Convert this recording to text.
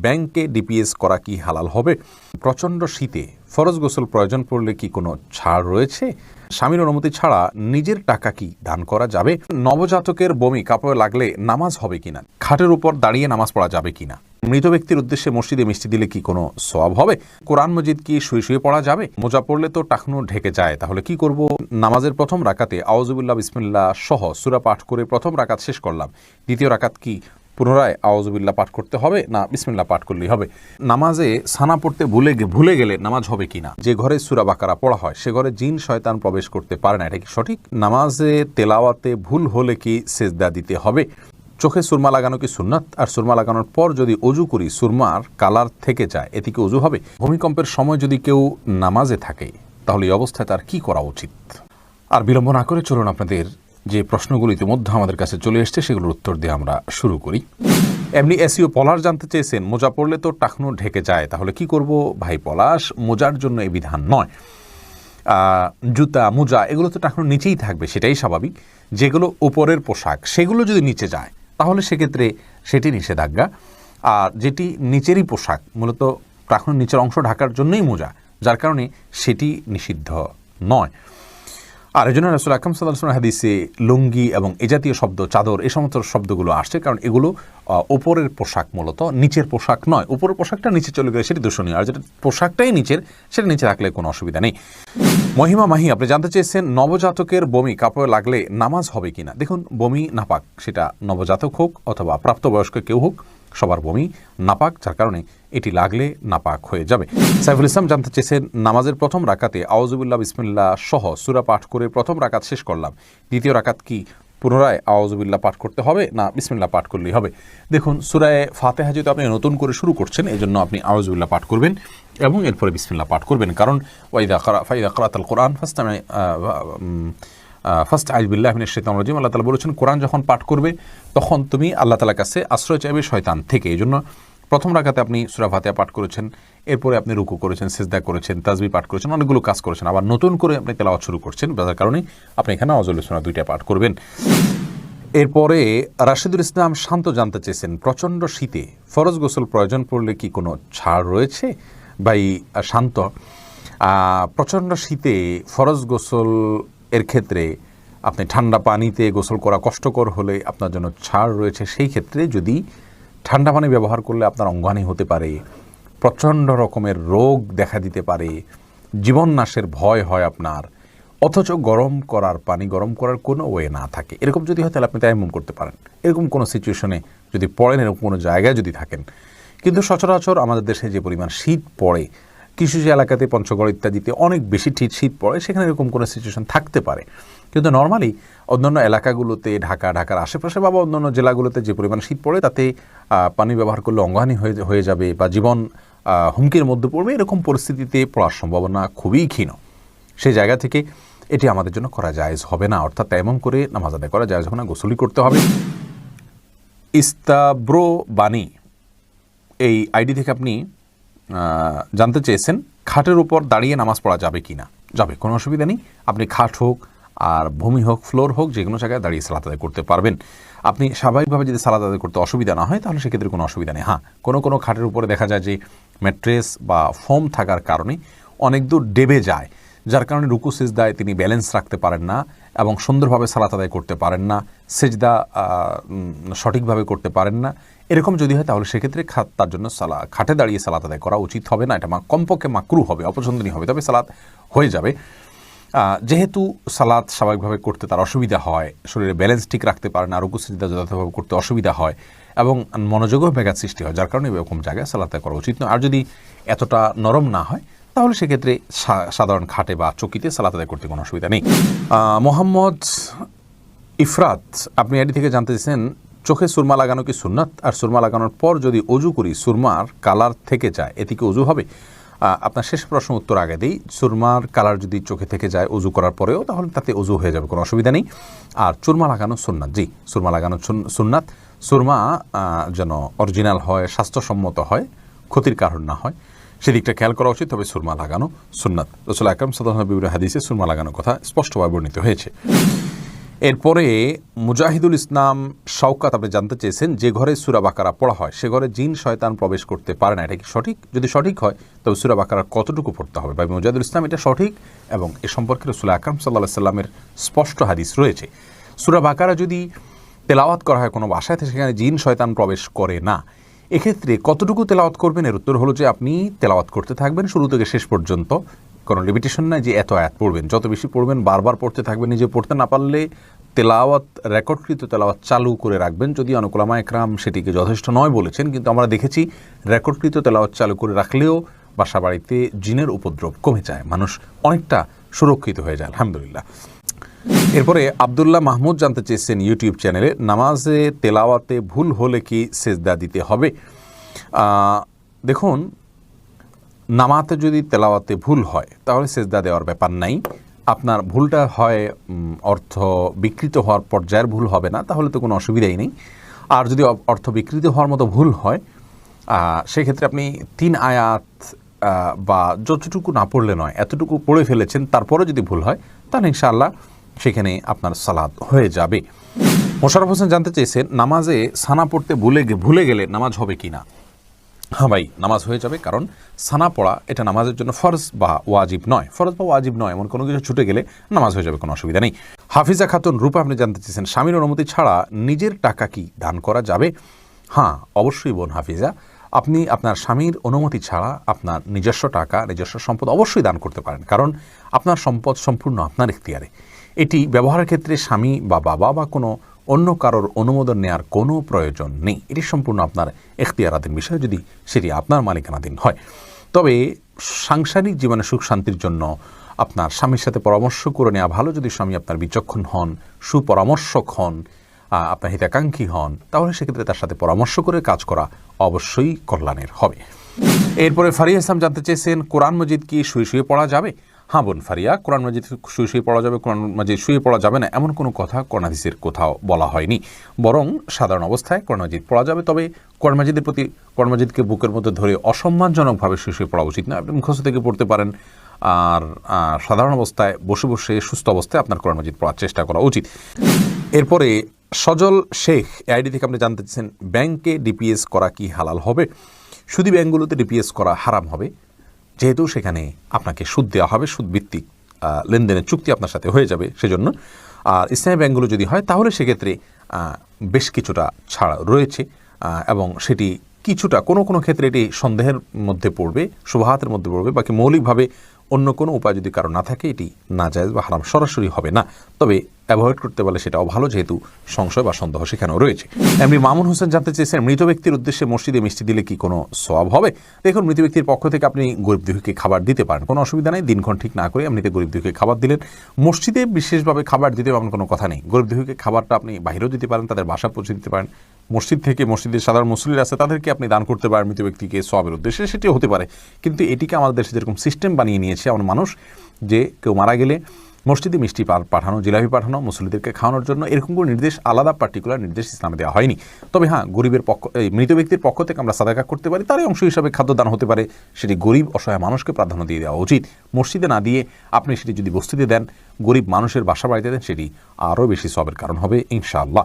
ব্যাংকে ডিপিএস করা কি হালাল হবে? প্রচণ্ড শীতে ফরজ গোসল প্রয়োজন পড়লে কি কোনো ছাড় রয়েছে? স্বামীর অনুমতি ছাড়া নিজের টাকা কি দান করা যাবে? নবজাতকের বমি কাপড়ে লাগলে নামাজ হবে কিনা? খাটের উপর দাঁড়িয়ে নামাজ পড়া যাবে কিনা? মৃত ব্যক্তির উদ্দেশ্যে মসজিদে মিষ্টি দিলে কি কোনো সওয়াব হবে? কোরআন মজিদ কি শুয়ে শুয়ে পড়া যাবে? মোজা পড়লে তো টাকনু ঢেকে যায়, তাহলে কি করব? নামাজের প্রথম রাকাতে আউযুবিল্লাহ বিসমিল্লাহ সহ সূরা পাঠ করে প্রথম রাকাত শেষ করলাম, দ্বিতীয় রাকাত কি পুনরায় আউযুবিল্লাহ পাঠ করতে হবে না বিসমিল্লাহ পাঠ করলেই হবে? নামাজে সানা পড়তে ভুলে গেলে নামাজ হবে কিনা? যে ঘরে সূরা বাকারা পড়া হয় সে ঘরে জিন শয়তান প্রবেশ করতে পারে না, এটা কি সঠিক? নামাজে তেলাওয়াতে ভুল হলে কি সেজদা দিতে হবে? চোখে সুরমা লাগানো কি সুন্নাত? আর সুরমা লাগানোর পর যদি অজু করি সুরমার কালার থেকে যায়, এতে কি অজু হবে? ভূমিকম্পের সময় যদি কেউ নামাজে থাকে তাহলে এই অবস্থায় তার কি করা উচিত? আর বিলম্ব না করে চলুন আপনাদের যে প্রশ্নগুলো ইতিমধ্যে আমাদের কাছে চলে এসছে সেগুলোর উত্তর দিয়ে আমরা শুরু করি। এমনি এসিও পলাশ জানতে চেয়েছেন, মোজা পড়লে তো টাকনু ঢেকে যায়, তাহলে কি করব? ভাই পলাশ, মোজার জন্য এই বিধান নয়। জুতা মোজা এগুলো তো টাকনুর নিচেই থাকবে, সেটাই স্বাভাবিক। যেগুলো উপরের পোশাক সেগুলো যদি নিচে যায় তাহলে সেক্ষেত্রে সেটি নিষেধাজ্ঞা। আর যেটি নিচেরই পোশাক, মূলত টাকনুর নিচের অংশ ঢাকার জন্যই মোজা, যার কারণে সেটি নিষিদ্ধ নয়। আর এই জন্য রাসূল আকরাম সাল্লাল্লাহু আলাইহি ওয়াসাল্লাম হাদিসে লুঙ্গি এবং এ জাতীয় শব্দ, চাদর, এই সমস্ত শব্দগুলো আসছে, কারণ এগুলো উপরের পোশাক, মূলত নিচের পোশাক নয়। উপরের পোশাকটা নিচে চলে গেলে সেটি দূষণীয়, আর যেটা পোশাকটাই নিচের সেটা নিচে রাখলে কোনো অসুবিধা নেই। মহিমা মাহি আপনি জানতে চেয়েছেন, নবজাতকের বমি কাপড়ে লাগলে নামাজ হবে কিনা? দেখুন, বমি নাপাক, সেটা নবজাতক হোক অথবা প্রাপ্তবয়স্ক কেউ হোক, সবার বমি নাপাক, যার কারণে এটি লাগলে নাপাক হয়ে যাবে। সাইফুল ইসলাম জানতে চেয়েছেন, নামাজের প্রথম রাকাতে আউযুবিল্লাহ বিসমিল্লাহ সহ সূরা পাঠ করে প্রথম রাকাত শেষ করলাম, দ্বিতীয় রাকাত কি পুনরায় আউযুবিল্লাহ পাঠ করতে হবে না বিসমিল্লাহ পাঠ করলেই হবে? দেখুন, সূরায়ে ফাতিহা যেহেতু আপনি নতুন করে শুরু করছেন, এই জন্য আপনি আউযুবিল্লাহ পাঠ করবেন এবং এরপরে বিসমিল্লাহ পাঠ করবেন, কারণ ফাইদা ক্রাআতাল কোরআন ফাস্তাইয বিল্লাহি মিনাশ শাইতানির রাজিম, আল্লাহ তাআলা বলেছেন কোরআন যখন পাঠ করবে তখন তুমি আল্লাহ তাআলার কাছে আশ্রয় চাইবে শয়তান থেকে। এই জন্য প্রথম রাকাতে আপনি সূরা ফাতিহা পাঠ করেছেন, এরপরে আপনি রুকু করেছেন, সিজদা করেছেন, তাসবিহ পাঠ করেছেন, অনেকগুলো কাজ করেছেন, আবার নতুন করে আপনি তেলাওয়াত শুরু করছেন, যার কারণে আপনি এখানে আউযুবিল্লাহ দুইটা পাঠ করবেন। এরপরে রাশিদুল ইসলাম শান্ত জানতে চেয়েছেন, প্রচণ্ড শীতে ফরজ গোসল প্রয়োজন পড়লে কি কোনো ছাড় রয়েছে? ভাই শান্ত, প্রচণ্ড শীতে ফরজ গোসল এর ক্ষেত্রে আপনি ঠান্ডা পানিতে গোসল করা কষ্টকর হলে আপনার জন্য ছাড় রয়েছে। সেই ক্ষেত্রে যদি ঠান্ডা পানি ব্যবহার করলে আপনার অঙ্গহানি হতে পারে, প্রচণ্ড রকমের রোগ দেখা দিতে পারে, জীবন নাশের ভয় হয় আপনার, অথচ গরম করার কোনো ওয়ে না থাকে, এরকম যদি হয় তাহলে আপনি তায়াম্মুম করতে পারেন। এরকম কোনো সিচুয়েশনে যদি পড়েন, এরকম কোনো জায়গায় যদি থাকেন, কিন্তু সচরাচর আমাদের দেশে যে পরিমাণ শীত পড়ে, কিছু যে এলাকাতে পঞ্চগড় ইত্যাদিতে অনেক বেশি শীত পড়ে, সেখানে এরকম কোনো সিচুয়েশন থাকতে পারে। কিন্তু নর্মালি অন্যান্য এলাকাগুলোতে, ঢাকার আশেপাশে বা অন্যান্য জেলাগুলোতে যে পরিমাণ শীত পড়ে, তাতে পানি ব্যবহার করলে অঙ্গহানি হয়ে যাবে বা জীবন হুমকির মধ্যে পড়বে, এরকম পরিস্থিতিতে পড়ার সম্ভাবনা খুবই ক্ষীণ। সেই জায়গা থেকে এটি আমাদের জন্য করা জায়েজ হবে না, অর্থাৎ তায়াম্মুম করে নামাজ আদায় করা জায়েজ হবে না, গোসলই করতে হবে। ইস্তাব্রো বাণী এই আইডি থেকে আপনি জানতে চেয়েছেন, খাটের উপর দাঁড়িয়ে নামাজ পড়া যাবে কি না? যাবে, কোনো অসুবিধা নেই। আপনি খাট হোক আর ভূমি হোক, ফ্লোর হোক, যে কোনো জায়গায় দাঁড়িয়ে সালাত আদায় করতে পারবেন। আপনি স্বাভাবিকভাবে যদি সালাত আদায় করতে অসুবিধা না হয় তাহলে সেক্ষেত্রে কোনো অসুবিধা নেই। হ্যাঁ, কোনো খাটের উপরে দেখা যায় যে ম্যাট্রেস বা ফোম থাকার কারণে অনেক দূর ডেবে যায়, যার কারণে রুকু সিজদায় তিনি ব্যালেন্স রাখতে পারেন না এবং সুন্দরভাবে সালাত আদায় করতে পারেন না, সিজদা সঠিকভাবে করতে পারেন না। এরকম যদি হয় তাহলে সেক্ষেত্রে তার জন্য খাটে দাঁড়িয়ে সালাত আদায় করা উচিত হবে না, এটা কমপক্ষে মাকরু হবে, অপছন্দনীয় হবে, তবে সালাত হয়ে যাবে। যেহেতু সালাত স্বাভাবিকভাবে করতে তার অসুবিধা হয়, শরীরে ব্যালেন্স ঠিক রাখতে পারে না, রুকু সিজদা যথাযথভাবে করতে অসুবিধা হয় এবং মনোযোগও ব্যাঘাত সৃষ্টি হয়, যার কারণে এরকম জায়গায় সালাত আদায় করা উচিত নয়। আর যদি এতটা নরম না হয় তাহলে সেক্ষেত্রে সাধারণ খাটে বা চকিতে সালাত আদায় করতে কোনো অসুবিধা নেই। মোহাম্মদ ইফরাত আপনি এটি থেকে জানতে চেয়েছেন, চোখে সুরমা লাগানো কি সুন্নাত? আর সুরমা লাগানোর পর যদি অজু করি সুরমার কালার থেকে যায়, এতে কি অজু হবে? আপনার শেষ প্রশ্ন উত্তর আগে দিই, সুরমার কালার যদি চোখে থেকে যায় অজু করার পরেও, তাহলে তাতে অজু হয়ে যাবে, কোনো অসুবিধা নেই। আর চুরমা লাগানো সুন্নাত, জি, সুরমা লাগানো সুন্নাত। সুরমা যেন অরিজিনাল হয়, স্বাস্থ্যসম্মত হয়, ক্ষতির কারণ না হয়, সেদিকটা খেয়াল করা উচিত। তবে সুরমা লাগানো সুন্নাত। রাসূল আকরাম সাল্লাল্লাহু আলাইহি ওয়াসাল্লাম হাদিসে সুরমা লাগানোর কথা স্পষ্টভাবে বর্ণিত হয়েছে। এরপরে মুজাহিদুল ইসলাম শওকাত আপনি জানতে চেয়েছেন, যে ঘরে সূরা বাকারা পড়া হয় সে ঘরে জিন শয়তান প্রবেশ করতে পারে না, এটা কি সঠিক? যদি সঠিক হয় তবে সূরা বাকারা কতটুকু পড়তে হবে? ভাই মুজাহিদুল ইসলাম, এটা সঠিক এবং এ সম্পর্কে রাসূল আকরাম সাল্লাল্লাহু আলাইহি সাল্লামের স্পষ্ট হাদিস রয়েছে। সূরা বাকারা যদি তেলাওয়াত করা হয় কোনো বাসায়, সেখানে জিন শয়তান প্রবেশ করে না। এক্ষেত্রে কতটুকু তেলাওয়াত করবেন? এর উত্তর হলো যে আপনি তেলাওয়াত করতে থাকবেন শুরু থেকে শেষ পর্যন্ত, কোনো লিমিটেশন নাই যে এত আয়াত পড়বেন। যত বেশি পড়বেন বারবার পড়তে থাকবেন। নিজে পড়তে না পারলে তেলাওয়াত, রেকর্ডকৃত তেলাওয়াত চালু করে রাখবেন। যদি অনেক উলামা একরাম সেটিকে যথেষ্ট নয় বলেছেন, কিন্তু আমরা দেখেছি রেকর্ডকৃত তেলাওয়াত চালু করে রাখলেও বাসা বাড়িতে জিনের উপদ্রব কমে যায়, মানুষ অনেকটা সুরক্ষিত হয়ে যায় আলহামদুলিল্লাহ। এরপরে আব্দুল্লাহ মাহমুদ জানতে চেয়েছেন ইউটিউব চ্যানেলে, নামাজে তেলাওয়াতে ভুল হলে কি সেজদা দিতে হবে? দেখুন, নামাতে যদি তেলাওয়াতে ভুল হয় তাহলে সেজদা দেওয়ার ব্যাপার নাই। আপনার ভুলটা হয় অর্থ বিকৃত হওয়ার পর্যায়ের ভুল হবে না, তাহলে তো কোনো অসুবিধাই নেই। আর যদি অর্থ বিকৃত হওয়ার মতো ভুল হয়, সেক্ষেত্রে আপনি 3 আয়াত বা যতটুকু না পড়লে নয় এতটুকু পড়ে ফেলেছেন, তারপরে যদি ভুল হয় তাহলে ইনশাআল্লাহ সেখানে আপনার সালাত হয়ে যাবে। মোশাররফ হোসেন জানতে চেয়েছেন, নামাজে সানা পড়তে ভুলে গেলে নামাজ হবে কি না? হ্যাঁ ভাই, নামাজ হয়ে যাবে, কারণ সানা পড়া এটা নামাজের জন্য ফরজ বা ওয়াজিব নয়। ফরজ বা ওয়াজিব নয় এমন কোনো কিছু ছুটে গেলে নামাজ হয়ে যাবে, কোনো অসুবিধা নেই। হাফিজা খাতুন রূপা আপনি জানতে চেয়েছেন, স্বামীর অনুমতি ছাড়া নিজের টাকা কি দান করা যাবে? হ্যাঁ, অবশ্যই বোন হাফিজা, আপনি আপনার স্বামীর অনুমতি ছাড়া আপনার নিজস্ব টাকা, নিজস্ব সম্পদ অবশ্যই দান করতে পারেন, কারণ আপনার সম্পদ সম্পূর্ণ আপনার ইখতিয়ারে। এটি ব্যবহারের ক্ষেত্রে স্বামী বা বাবা বা কোনো অন্য কারোর অনুমোদন নেওয়ার কোনো প্রয়োজন নেই। এটি সম্পূর্ণ আপনার এখতিয়ারাধীন বিষয়, যদি সেটি আপনার মালিকানাধীন হয়। তবে সাংসারিক জীবনে সুখ শান্তির জন্য আপনার স্বামীর সাথে পরামর্শ করে নেওয়া ভালো। যদি স্বামী আপনার বিচক্ষণ হন, সুপরামর্শক হন, আপনার হিতাকাঙ্ক্ষী হন, তাহলে সেক্ষেত্রে তার সাথে পরামর্শ করে কাজ করা অবশ্যই কল্যাণের হবে। এরপরে ফারিয়া ইসলাম জানতে চেয়েছেন, কোরআন মজিদ কি শুয়ে শুয়ে পড়া যাবে? হ্যাঁ বোন ফারিয়া, কোরআন মাজিদ শুয়ে শুয়ে পড়া যাবে। কোরআন মাজিদ শুয়ে পড়া যাবে না এমন কোনো কথা কোরআন হাদিসের কোথাও বলা হয়নি, বরং সাধারণ অবস্থায় কোরআন মাজিদ পড়া যাবে। তবে কোরআন মাজিদের প্রতি, কোরআন মাজিদকে বুকের মধ্যে ধরে অসম্মানজনকভাবে শুয়ে শুয়ে পড়া উচিত না। আপনি মুখস্থ থেকে পড়তে পারেন, আর সাধারণ অবস্থায় বসে বসে সুস্থ অবস্থায় আপনার কোরআন মাজিদ পড়ার চেষ্টা করা উচিত। এরপরে সজল শেখ আইডি থেকে আপনি জানতে চাচ্ছেন, ব্যাংকে ডিপিএস করা কি হালাল হবে? সুদী ব্যাংকগুলোতে ডিপিএস করা হারাম হবে, যেহেতু সেখানে আপনাকে সুদ দেওয়া হবে, সুদভিত্তিক লেনদেনের চুক্তি আপনার সাথে হয়ে যাবে সেজন্য। আর ইসলামী ব্যাংকগুলো যদি হয় তাহলে সেক্ষেত্রে বেশ কিছুটা ছাড় রয়েছে, এবং সেটি কিছুটা কোনো কোনো ক্ষেত্রে এটি সন্দেহের মধ্যে পড়বে, শুবহাতের মধ্যে পড়বে। বাকি মৌলিকভাবে অন্য কোনো উপায় যদি কারো না থাকে, এটি নাজায়েজ বা হারাম সরাসরি হবে না। তবে অ্যাভয়েড করতে পারলে সেটাও ভালো, যেহেতু সংশয় বা সন্দেহ সেখানেও রয়েছে। এমনি মামুন হোসেন জানতে চেয়েছেন, মৃত ব্যক্তির উদ্দেশ্যে মসজিদে মিষ্টি দিলে কি কোনো সওয়াব হবে? দেখুন, মৃত ব্যক্তির পক্ষ থেকে আপনি গরিব দুঃখীকে খাবার দিতে পারেন, কোনো অসুবিধা নেই। দিনক্ষণ ঠিক না করে এমনিতে গরিব দুঃখীকে খাবার দিলেন। মসজিদে বিশেষভাবে খাবার দিতে এমন কোনো কথা নেই। গরিব দুঃখীকে খাবারটা আপনি বাইরেও দিতে পারেন, তাদের বাসা পৌঁছে দিতে পারেন। মসজিদ থেকে, মসজিদের সাধারণ মুসল্লিরা আছে তাদেরকে আপনি দান করতে পারেন মৃত ব্যক্তিকে সওয়াবের উদ্দেশ্যে, সেটিও হতে পারে। কিন্তু এটিকে আমাদের দেশে যেরকম সিস্টেম বানিয়ে নিয়েছে এমন মানুষ, যে কেউ মারা গেলে মসজিদে মিষ্টি পাঠানো, জিলাপি পাঠানো মুসল্লিদেরকে খাওয়ানোর জন্য, এরকম কোনো নির্দেশ, আলাদা পার্টিকুলার নির্দেশ ইসলামে দেওয়া হয়নি। তবে হ্যাঁ, গরিবের পক্ষ, মৃত ব্যক্তির পক্ষ থেকে আমরা সাদাকা করতে পারি, তারই অংশ হিসাবে খাদ্যদান হতে পারে। সেটি গরিব অসহায় মানুষকে প্রাধান্য দিয়ে দেওয়া উচিত। মসজিদে না দিয়ে আপনি সেটি যদি বস্তিতে দেন, গরিব মানুষের বাসা বাড়িতে দেন, সেটি আরও বেশি সওয়াবের কারণ হবে ইনশাআল্লাহ।